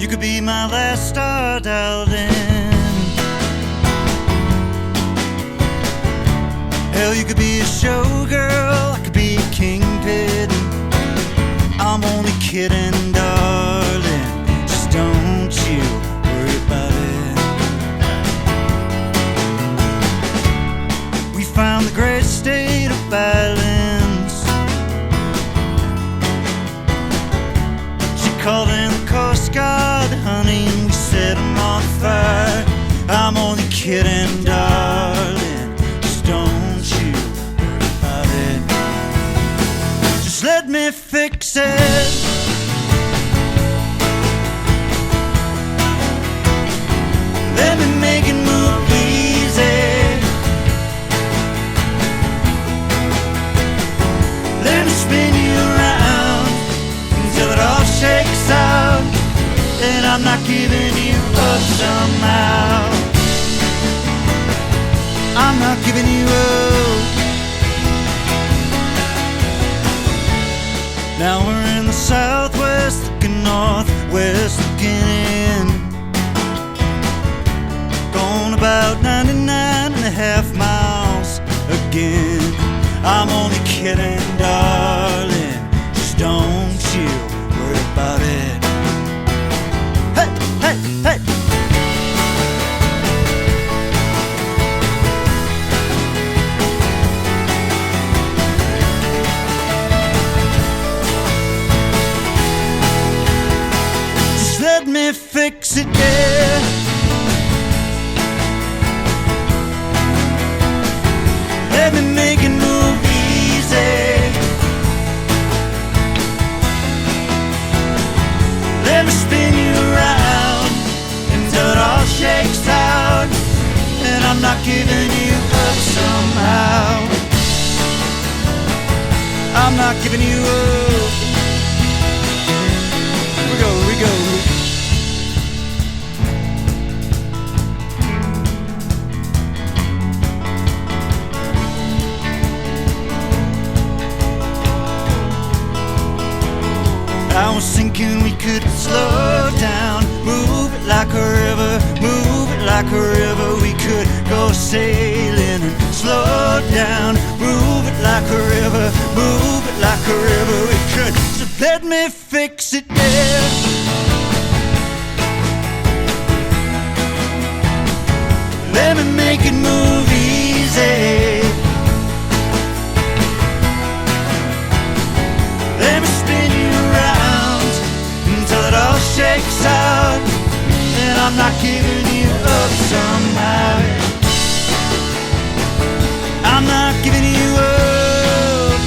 You could be my last star, darling. Hell, you could be a showgirl, I could be a kingpin. I'm only kidding, darling. Just don't you worry about it. We found the great state of balance. She called in the Coast Guard, honey, and we set them on fire. I'm only kidding, darling. Just don't you worry about it. Just let me fix it. Let me make it move easy. Let me spin you around until it all shakes out. And I'm not giving you up somehow. I'm not giving you up. Now we're in the southwest, looking northwest, looking in. Going about 99 and a half miles again. I'm only kidding, darling. Just don't you worry about it. Hey, hey, hey. Just let me fix it, yeah. Let me make it move easy. Let me spin you around until it all shakes out. And I'm not giving you up somehow. I'm not giving you up. Here we go, here we go. I was thinking we could slow down, move it like a river, move it like a river. We could go sailing and slow down, move it like a river, move it like a river. We could, so let me fix it, yeah. Let me make it move easy. Let me spin you around until it all shakes out. And I'm not giving you up somehow. I'm not giving you up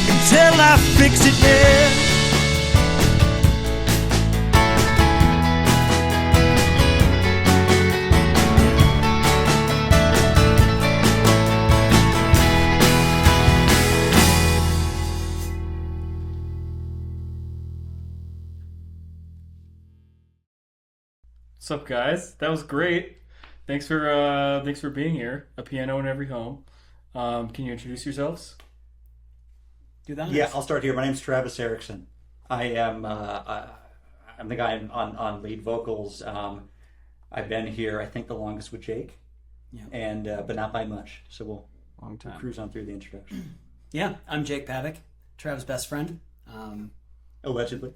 until I fix it, yeah. What's up, guys? That was great. Thanks for being here. A piano in every home. Can you introduce yourselves? Do that. Yeah, I'll start here. My name's Travis Erickson. I'm the guy on lead vocals. I've been here, I think, the longest with Jake, and but not by much. So we'll cruise on through the introduction. Yeah, I'm Jake Pavick, Travis' best friend. Allegedly.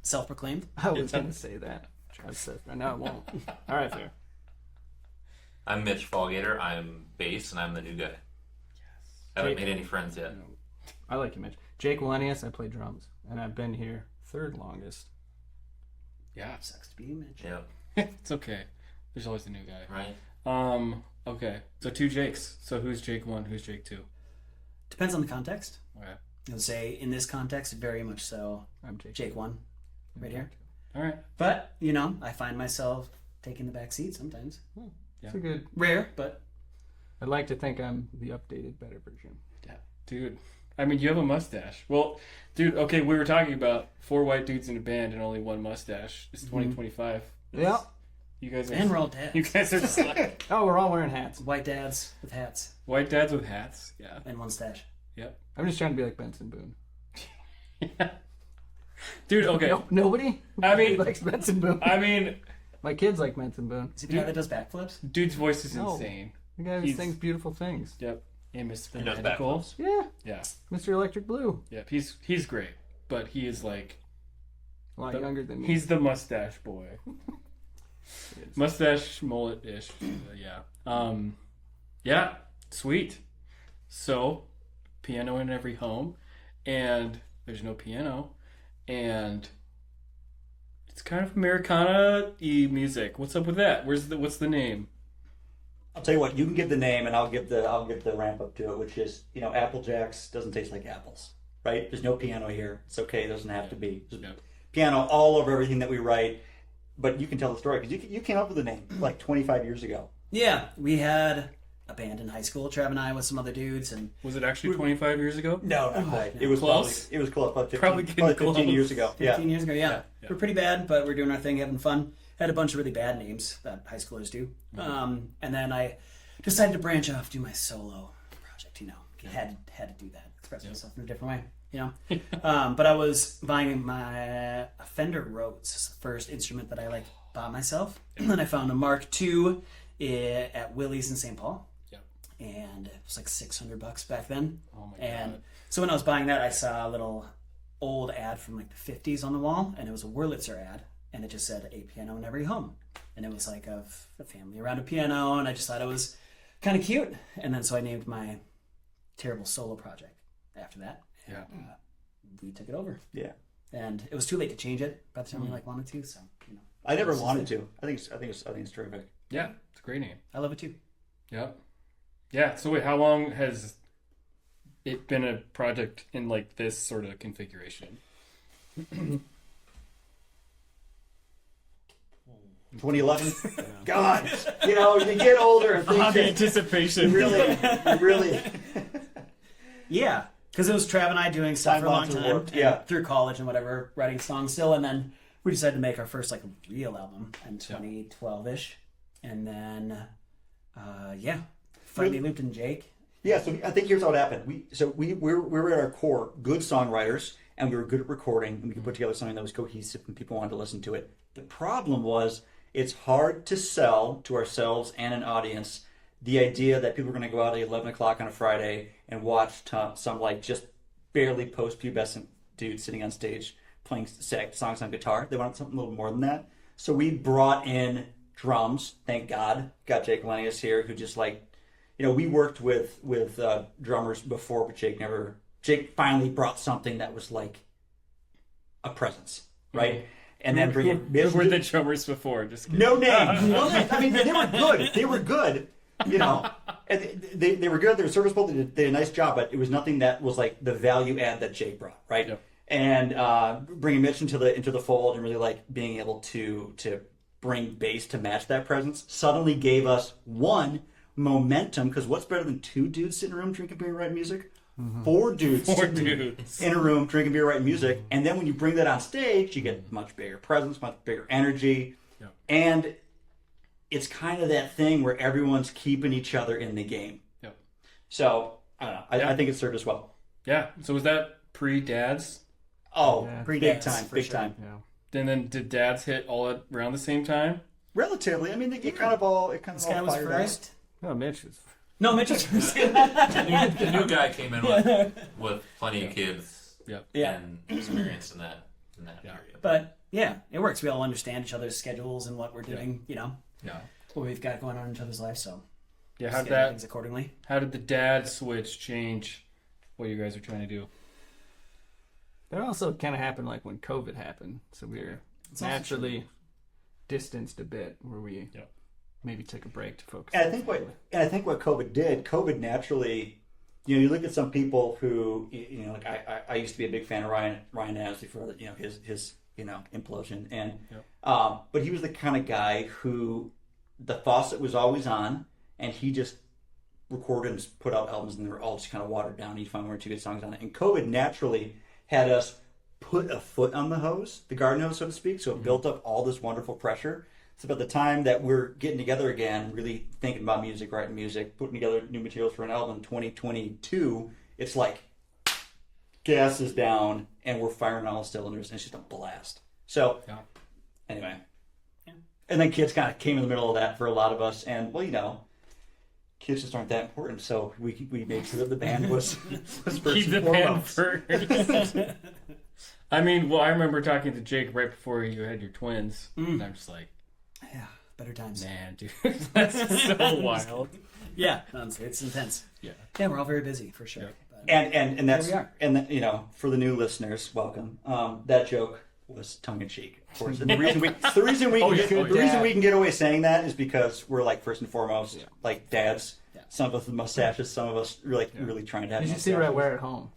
Self-proclaimed. I was going to say that. Travis says, no, I won't. All right, fair. I'm Mitch Fallgater. I'm bass, and I'm the new guy. Yes. I haven't made any friends yet. No. I like you, Mitch. Jake Wallenius, I play drums, and I've been here third longest. Yeah. Sucks to be you, Mitch. Yeah. It's okay. There's always a new guy. Right. Okay. So two Jakes. So who's Jake 1? Who's Jake 2? Depends on the context. Okay. I would say in this context, very much so. I'm Jake. Jake 1, right here. All right. But, I find myself taking the back seat sometimes. Yeah. It's a good. Rare, but. I'd like to think I'm the updated, better version. Yeah. Dude. I mean, you have a mustache. Well, dude, okay, we were talking about 4 white dudes in a band and only 1 mustache. It's 2025. Yeah. You guys are... And we're all dads. You guys are just like... Oh, we're all wearing hats. White dads with hats. White dads with hats. Yeah. And 1 stash. Yep. I'm just trying to be like Benson Boone. Yeah. Dude, okay. Nobody. I mean- likes Benson Boone. I mean, My kids like Benson Boone. Is he the guy that does backflips? dude's voice is No. insane. The guy who He's- sings beautiful things. Yep. And Mr. He does Fanatical. backflips. Yeah, Yeah. Mr. Electric Blue. Yep. He's great, but he is like A lot The- younger than me. he's the mustache boy. Mustache mullet ish. Yeah. Yeah. Sweet. So, piano in every home, and there's no piano, and it's kind of Americana-y music. What's up with that? What's the name? I'll tell you what. You can give the name, and I'll give the ramp up to it, which is Apple Jacks doesn't taste like apples, right? There's no piano here. It's okay. It doesn't have to be. There's Yep. piano all over everything that we write. But you can tell the story because you came up with the name like 25 years ago. Yeah, we had a band in high school, Trav and I, with some other dudes, and Was it actually 25 years ago? No, not quite. It was Close. It was close. About 15, Probably getting 15 close. years ago. 15 Yeah. years ago, yeah. Yeah. We're pretty bad, but we're doing our thing, having fun. Had a bunch of really bad names that high schoolers do. And then I decided to branch off, do my solo project, Had to do that, express myself in a different way, But I was buying my Fender Rhodes, the first instrument that I bought myself. And then I found a Mark II at Willie's in St. Paul. And it was like $600 back then. Oh my And god. so when I was buying that, I saw a little old ad from like the 50s on the wall, and it was a Wurlitzer ad, and it just said "a piano in every home," and it was like of a family around a piano, and I just thought it was kind of cute, and then so I named my terrible solo project after that. Yeah. We took it over, Yeah. and it was too late to change it by the time we wanted to. So I never wanted to. I think it's terrific. Yeah. It's a great name. I love it too. Yep. Yeah. So wait, how long has it been a project in like this sort of configuration? 2011. God, you get older and things just Anticipation. really. Yeah, because it was Trav and I doing stuff for a long Timelines are time, warped, and yeah. through college and whatever, writing songs still, and then we decided to make our first real album in 2012-ish, and then finally looped in Jake. Yeah, so I think here's how it happened. We were at our core good songwriters, and we were good at recording, and we could put together something that was cohesive, and people wanted to listen to it. The problem was it's hard to sell to ourselves and an audience the idea that people are going to go out at 11 o'clock on a Friday and watch some just barely post-pubescent dude sitting on stage playing songs on guitar. They wanted something a little more than that. So we brought in drums. Thank God, got Jake Lenius here, who just we worked with drummers before, but Jake finally brought something that was like a presence, right? Mm-hmm. And then bring Who were the drummers before? Just kidding. no name. I mean, they were good. They were good. And they were good. They were serviceable. They did a nice job, but it was nothing that was like the value add that Jake brought, right? Yep. And bringing Mitch into the fold and really being able to bring bass to match that presence suddenly gave us momentum. Because what's better than two dudes sitting in a room drinking beer, writing music? Four dudes in a room drinking beer, writing music, and then when you bring that on stage, you get much bigger presence, much bigger energy, and it's kind of that thing where everyone's keeping each other in the game. Yep. So I don't know. I think it served us well. Yeah. So was that pre-dads? Oh, Yeah. big Pre-dads, time, for big sure. time. Yeah. And then did dads hit all around the same time? Relatively. I mean, it kind of all This guy was fired out. first. No, Mitch is. No, Mitch was first. The new guy came in with plenty of kids Yeah. and experience in that period. But yeah, it works. We all understand each other's schedules and what we're doing, Yeah. what we've got going on in each other's lives, so Yeah. just schedule things accordingly. How did the dad switch change what you guys are trying to do? That also kind of happened when COVID happened, so we were also naturally distanced a bit, where we Yep. maybe took a break to focus. And I think what COVID did, COVID naturally, you look at some people who, I used to be a big fan of Ryan Asley for his implosion, and but he was the kind of guy who the faucet was always on, and he just recorded and put out albums, and they were all just kind of watered down. He'd find one or two good songs on it, and COVID naturally had us put a foot on the hose, the garden hose, so to speak. So it built up all this wonderful pressure. So by the time that we're getting together again, really thinking about music, writing music, putting together new materials for an album in 2022, it's like gas is down, and we're firing all the cylinders, and it's just a blast. So, anyway. And then kids kind of came in the middle of that for a lot of us, and, well, you know, kids just aren't that important, so we made sure that the band was first Keep the and band foremost. first. I mean, well, I remember talking to Jake right before you had your twins, and I'm just like, Yeah, better times. man, dude, that's so wild. Yeah, honestly, it's intense. Yeah. Yeah, we're all very busy for sure. Yeah. But, And that's, Here we are. and that, you know, for the new listeners, welcome. That joke was tongue in cheek, of course. And the reason we can get away saying that is because we're like first and foremost like dads. Yeah. Some of us with mustaches, some of us really trying to have. You should mustaches. see what I wear at home.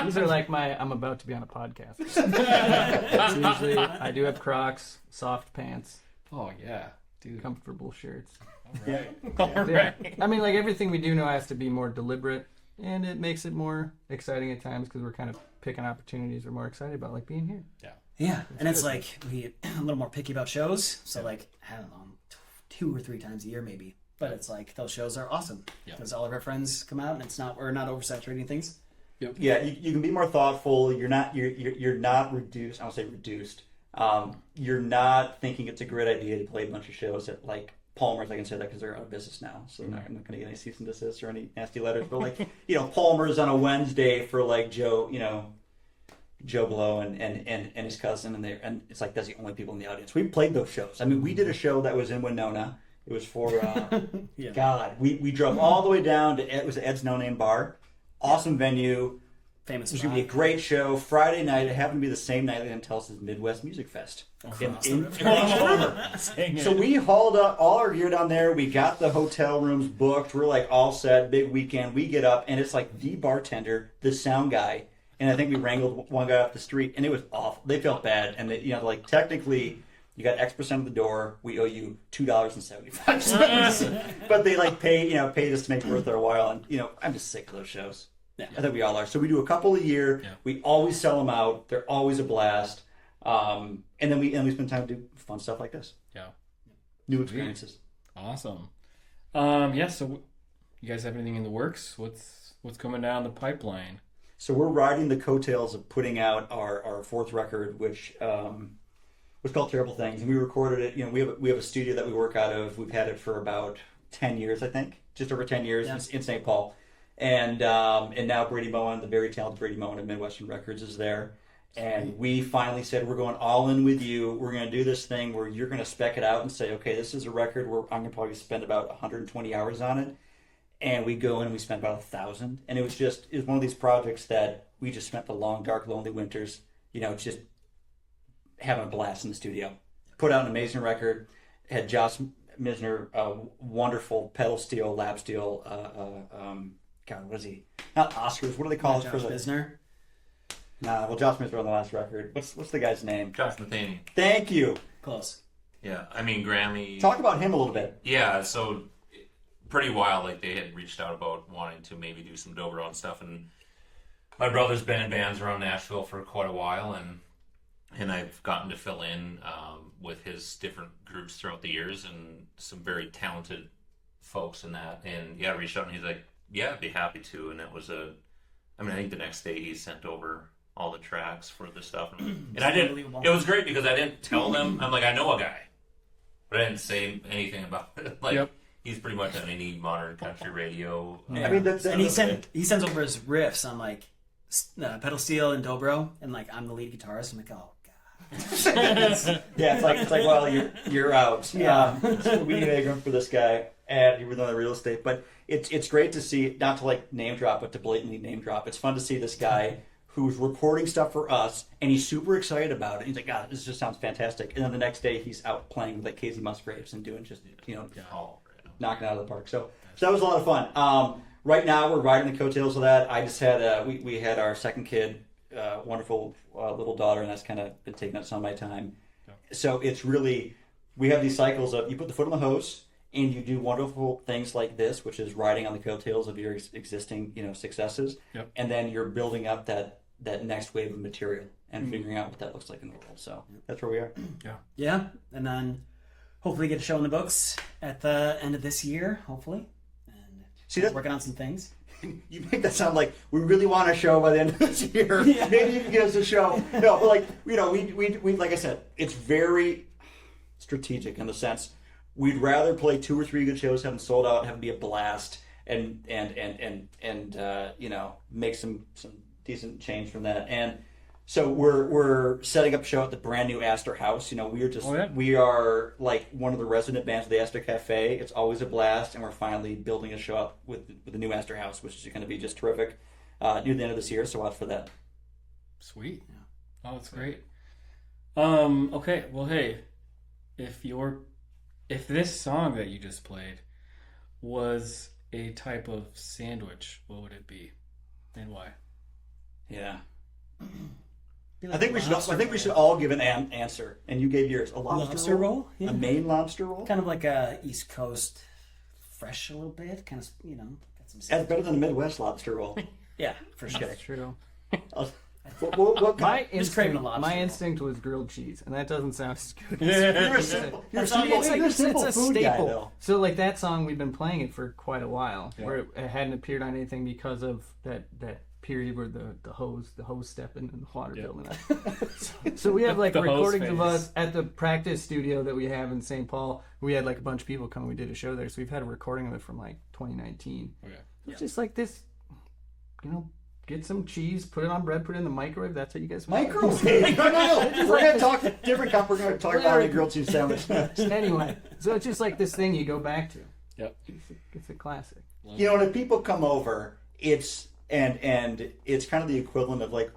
These are like I'm about to be on a podcast. It's usually I do have Crocs, soft pants, Oh yeah, dude. comfortable shirts. All right. I mean, like everything we do now has to be more deliberate, and it makes it more exciting at times because we're kind of picking opportunities we're more excited about, like being here. yeah, and it's like we a little more picky about shows. So like I don't know, 2 or 3 times a year maybe. But it's like those shows are awesome because all of our friends come out, and we're not oversaturating things. Yep. Yeah, you can be more thoughtful. You're not reduced. I don't say reduced. You're not thinking it's a great idea to play a bunch of shows at like Palmer's. I can say that because they're out of business now, so I'm not going to get any cease and desist or any nasty letters. But like Palmer's on a Wednesday for like Joe Blow and his cousin, and it's like that's the only people in the audience. We played those shows. I mean, we did a show that was in Winona. It was for God. We drove all the way down to it was Ed's No Name Bar. Awesome venue. Famous. It was going to be a great show. Friday night, it happened to be the same night they didn't tell us is Midwest Music Fest. So we hauled up all our gear down there. We got the hotel rooms booked. We're like all set, big weekend. We get up, and it's like the bartender, the sound guy, and I think we wrangled one guy off the street, and it was awful. They felt bad, and they, like technically, you got X% of the door. We owe you $2.75. But they like paid us to make it worth our while, and I'm just sick of those shows. Yeah. I think we all are. So we do a couple a year. Yeah. We always sell them out. They're always a blast. And then we spend time to do fun stuff like this. Yeah. New experiences. Awesome. So you guys have anything in the works? What's coming down the pipeline? So we're riding the coattails of putting out our 4th record, which was called Terrible Things, and we recorded it. We have a studio that we work out of. We've had it for about 10 years, I think, just over 10 years in St. Paul, and now Brady Moen, the very talented Brady Moen of Midwestern Records, is there, and we finally said we're going all in with you. We're going to do this thing where you're going to spec it out and say, okay, this is a record where I'm going to probably spend about 120 hours on it, and we go in and we spent about 1,000, and it was one of these projects that we just spent the long, dark, lonely winters, just having a blast in the studio. Put out an amazing record. Had Josh Misner, wonderful pedal steel, lap steel. God, what is he? Not Oscars. What do they call it for the Misner? Nah, well, Josh Misner on the last record. What's the guy's name? Josh Matheny. Thank you. Close. Yeah, I mean Grammy. Talk about him a little bit. Yeah, so pretty wild. Like they had reached out about wanting to maybe do some dobro and stuff, and my brother's been in bands around Nashville for quite a while, and I've gotten to fill in with his different groups throughout the years, and some very talented folks in that. And I reached out and he's like, yeah, I'd be happy to. And it was I think the next day he sent over all the tracks for the stuff. And I didn't, it was great because I didn't tell them, I'm like, I know a guy, but I didn't say anything about it. Like, he's pretty much on any modern country radio. Yeah. I mean, and he sends over his riffs on like pedal steel and dobro, and like I'm the lead guitarist. I'm like, oh. Yeah, it's like well, you're out. Yeah, so we need a room for this guy, and you were on the real estate. But it's great to see, not to like name drop, but to blatantly name drop. It's fun to see this guy who's recording stuff for us, and he's super excited about it. He's like, God, this just sounds fantastic. And then the next day, he's out playing with like Casey Musgraves and doing just knocking it out of the park. So that was a lot of fun. Right now, we're riding the coattails of that. I just had we had our second kid. Wonderful little daughter, and that's kind of been taking up some of my time. Yeah. So it's really, we have these cycles of you put the foot on the hose and you do wonderful things like this, which is riding on the coattails of your existing successes, and then you're building up that next wave of material and figuring out what that looks like in the world. So that's where we are. Yeah, and then hopefully get a show in the books at the end of this year, hopefully. And working on some things. you make that sound like we really want a show by the end of this year. Maybe you can give us a show. No, but like, you know, we like I said, it's very strategic in the sense we'd rather play 2 or 3 good shows, have them sold out, have them be a blast, and you know, make some decent change from that. And so we're setting up a show at the brand new Astor House. You know, we are like one of the resident bands of the Astor Cafe. It's always a blast, and we're finally building a show up with the new Astor House, which is going to be just terrific near the end of this year. So watch for that. Sweet. Oh, that's great. Okay. Well, hey, if this song that you just played was a type of sandwich, what would it be, and why? Yeah. Be I like think we should all give an answer, and you gave yours. A lobster roll? Yeah. A Maine lobster roll. kind of like a East Coast, fresh a little bit, kind of, you know, got some. That's better than a Midwest lobster roll. Yeah, for sure. That's true. What My Just craving a instinct, lobster my roll. instinct was grilled cheese, and that doesn't sound as good. You're a simple It's a food guy, staple. though. So like that song, we've been playing it for quite a while, Yeah. where it hadn't appeared on anything because of that period where the hose stepping in the water building up. So we have like The hose recordings of phase. us at the practice studio that we have in St. Paul. We had like a bunch of people come. We did a show there, so we've had a recording of it from like 2019. Okay. It's just like this, you know. Get some cheese, put it on bread, put it in the microwave. That's what you guys want. Microwave? No. We're going to talk different cup. We're going to talk about a grilled cheese sandwich. Anyway, so it's just like this thing you go back to. Yep. It's a classic. You know, when people come over, it's and it's kind of the equivalent of like,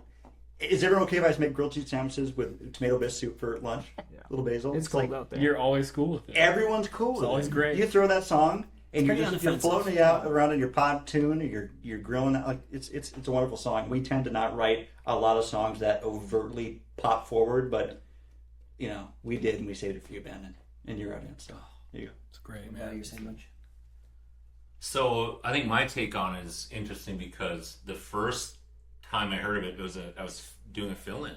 is everyone okay if I just make grilled cheese sandwiches with tomato bisque soup for lunch? Yeah. Little basil. It's cold like out there. You're always cool with it. everyone's cool. It's with always it. great. You throw that song. And pretty you're unoffensive. floating it out around in your pontoon, or you're grilling it. Like it's a wonderful song. We tend to not write a lot of songs that overtly pop forward, but you know we did, and we saved it for you, Ben, and your audience. So there you go. It's great, Yeah, man. your sandwich. So I think my take on it is interesting because the first time I heard of it, I was doing a fill-in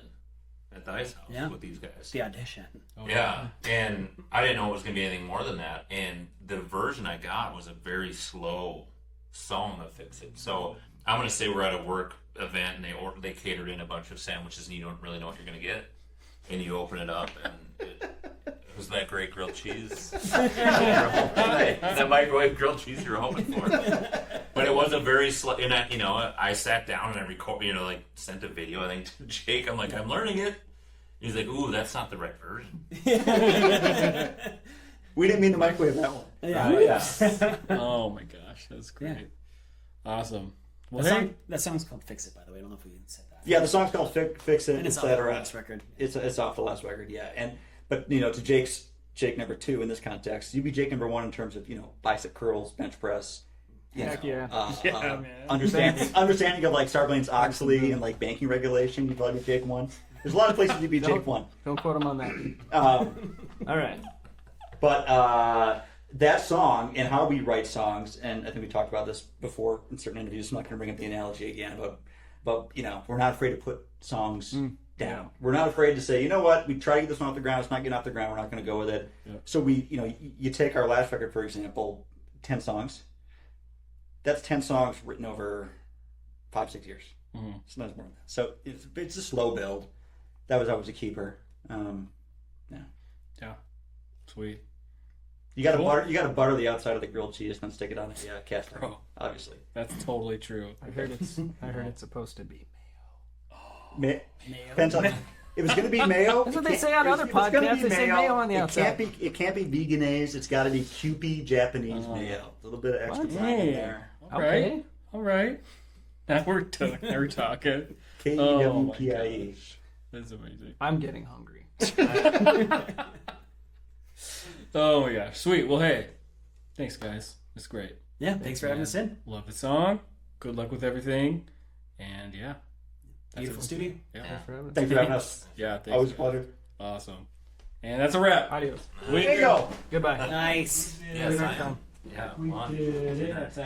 at the Ice House with these guys. The audition. Oh, Yeah, and I didn't know it was going to be anything more than that. And the version I got was a very slow song of Fix It. So I'm going to say we're at a work event and they catered in a bunch of sandwiches and you don't really know what you're going to get. And you open it up and it was that great grilled cheese. That microwave grilled cheese you're hoping for. But it was a very slow, and I sat down and I like sent a video, I think, to Jake. I'm like, I'm learning it. He's like, ooh, that's not the right version. We didn't mean to microwave that one. Yeah. Oh my gosh, that's great. Awesome. Well, That song's called Fix It, by the way. I don't know if we said that. Yeah, the song's called Fix It, And it's off the etc. last record. It's off the last record, yeah. But to Jake number 2 in this context, you'd be Jake number 1 in terms of bicep curls, bench press. Heck yeah. man. Understanding of like Sarbanes-Oxley and like banking regulation. You'd probably be Jake 1. There's a lot of places you'd be Jake 1. Don't quote him on that. All right. But that song and how we write songs, and I think we talked about this before in certain interviews. I'm not going to bring up the analogy again, but we're not afraid to put songs down. We're not afraid to say, you know what, we try to get this one off the ground. It's not getting off the ground. We're not going to go with it. Yeah. So we, you take our last record for example, 10 songs. That's 10 songs written over 5-6 years. Mm-hmm. Sometimes more than that. So it's a slow build. That was always a keeper. Yeah. Sweet. You got to Cool. butter. You got to butter the outside of the grilled cheese, and then stick it on a cast iron. Oh. Obviously, That's totally true. I heard it's supposed to be. Mayo. Depends on. If it's going to be mayo, That's what it they can't- say on if other it's gonna podcasts. be They say mayo on the outside. It can't be veganese. It's got to be Kewpie Japanese mayo. A little bit of extra What? time in there. All right. All right. Now we're talking. Kewpie. That's amazing. I'm getting hungry. Oh my gosh. Sweet. Well, hey. Thanks, guys. It's great. Yeah, thanks for having us in. Love the song. Good luck with everything. And yeah. That's Beautiful it. studio. Yeah. Thanks for having us. Thanks for having us. Yeah. Thanks. Always a guys. pleasure. Awesome. And that's a wrap. Adios. There you go. Goodbye. Nice. Yes, I am. Yeah, We come on. did it.